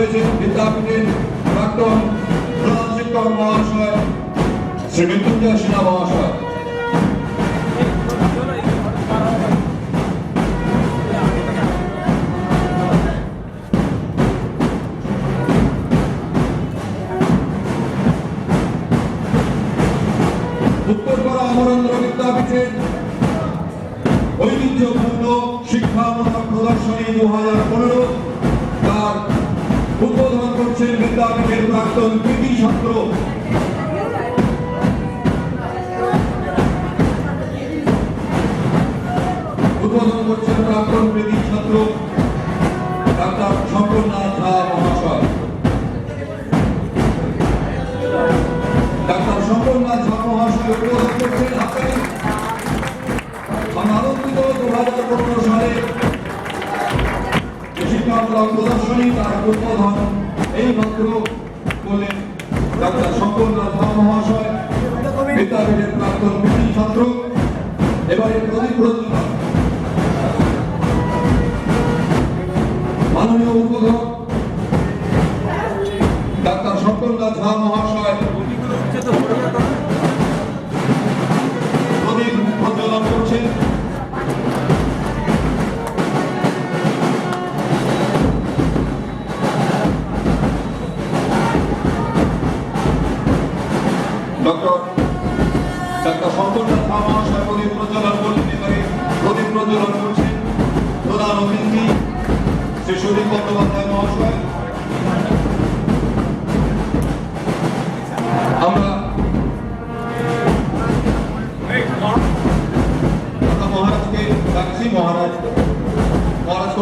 রয়েছেন বিদ্যাপীঠের প্রাক্তন প্রধান শিক্ষক মহাশয় শ্রী মৃত্যুঞ্জয় সিনহা মহাশয়। উত্তরপাড়া অমরেন্দ্র বিদ্যাপীঠের ঐতিহ্যপূর্ণ শিক্ষামূলক প্রদর্শনী 2015 তার উদ্বোধন করছেন বিদ্যাপীঠের প্রাক্তন কৃতি ছাত্র ডাক্তার শঙ্করনাথ ঝা মহাশয়। ডাক্তার শঙ্করনাথ ঝা মহাশয় উদ্বোধন করছেন। আমরা আনন্দিত 2015 সালে শিক্ষামূলক প্রদর্শনী তার উদ্বোধন এই মাত্র করলেন ডাক্তার শঙ্করনাথ ঝা মহাশয়, বিদ্যাপীঠের প্রাক্তন কৃতি ছাত্র। এবারে প্রদীপ প্রজ্বলন মাননীয় উদ্বোধক ডাক্তার শঙ্করনাথ ঝা মহাশয় প্রদীপ প্রজ্বলন করছেন। ডাক্তার শঙ্করনাথ ঝা মহাশয় প্রদীপ প্রজ্বলন করলেন। এবারে প্রদীপ প্রজ্বলন করছেন প্রধান অতিথি শ্রী সুদীপ বন্দ্যোপাধ্যায় মহাশয়। আমরা মহারাজকে ডাকছি, মহারাজকে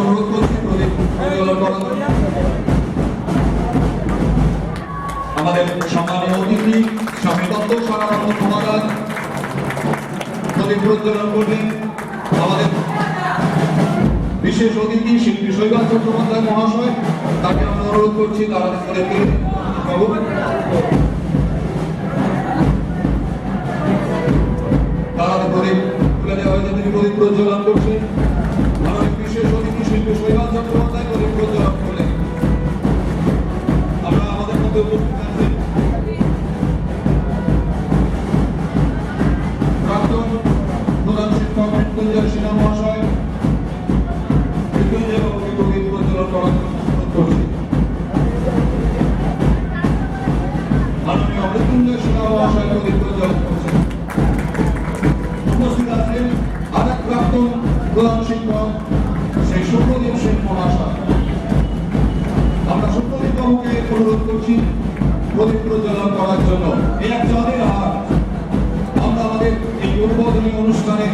অনুরোধ করছি প্রদীপ প্রজ্বলন করার জন্য। আমাদের সম্মানীয় অতিথি স্বামী দত্ত সারারত্ন মহারাজ প্রদীপ প্রজ্বলন করবেন। আমাদের বিশেষ অতিথি শিল্পী শৈবাল চট্টোপাধ্যায় মহাশয়, তাকে আমরা অনুরোধ করছি তারা প্রদীপ তুলে দেওয়া হয়েছে। তিনি প্রদীপ প্রজ্বলন করছেন। আমাদের বিশেষ অতিথি শিল্পী শৈবাল চট্টোপাধ্যায় প্রদীপ প্রজ্বলন করলেন। আমরা আমাদের মধ্যে উপস্থিত আছেন প্রাক্তন প্রধান শিক্ষক মৃত্যুঞ্জয় সিনহা মহাশয়। মৃত্যুঞ্জয় বাবুকে প্রদীপ প্রজ্বলন করার অনুরোধ করছি। মাননীয় মৃত্যুঞ্জয় সিনহা মহাশয় প্রদীপ প্রজ্বলন করছেন। উপস্থিত আছেন আরেক প্রাক্তন প্রধান শিক্ষক শ্রী সুপ্রদীপ সিং মহাশয়। আমরা সুপ্রদীপ বাবুকে অনুরোধ করছি প্রদীপ প্রজ্বলন করার জন্য। এই এক চাঁদের হাট। আমরা আমাদের এই উদ্বোধনী অনুষ্ঠানে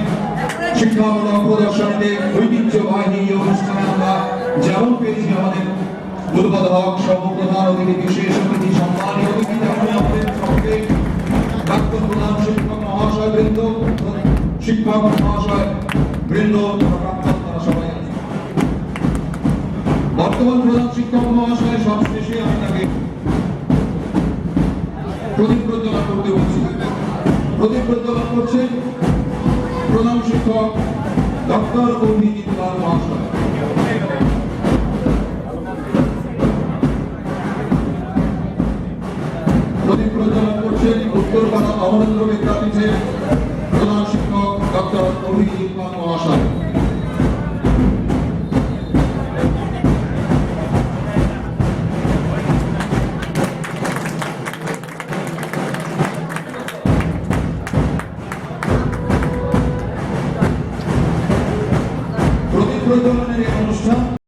শিক্ষামূলক প্রদর্শনীতে ঐতিহ্যবাহী এই অনুষ্ঠানে আমরা যেমন পেয়েছি আমাদের উদ্বোধক সর্বপ্রধান অতিথি বিশেষ অতিথি সম্মানীয় অতিথি, তেমনি আমাদের সঙ্গে প্রাক্তন প্রধান শিক্ষক মহাশয় বৃন্দ, শিক্ষক মহাশয় বৃন্দ, তারা সবাই আছে। বর্তমান প্রধান শিক্ষক মহাশয় সবশেষে আমি তাকে প্রদীপ প্রজ্বলন করতে বলছি। প্রদীপ প্রজ্বলন করছেন প্রধান শিক্ষক ডক্টর অভিজিৎ লাল মহাশয়। প্রদীপ প্রজ্বলন করছেন উত্তরপাড়া অমরেন্দ্র বিদ্যাপীঠের প্রধান শিক্ষক ডক্টর অভিজিৎ লাল মহাশয়। প্রদীপ প্রজ্বলনের এই অনুষ্ঠান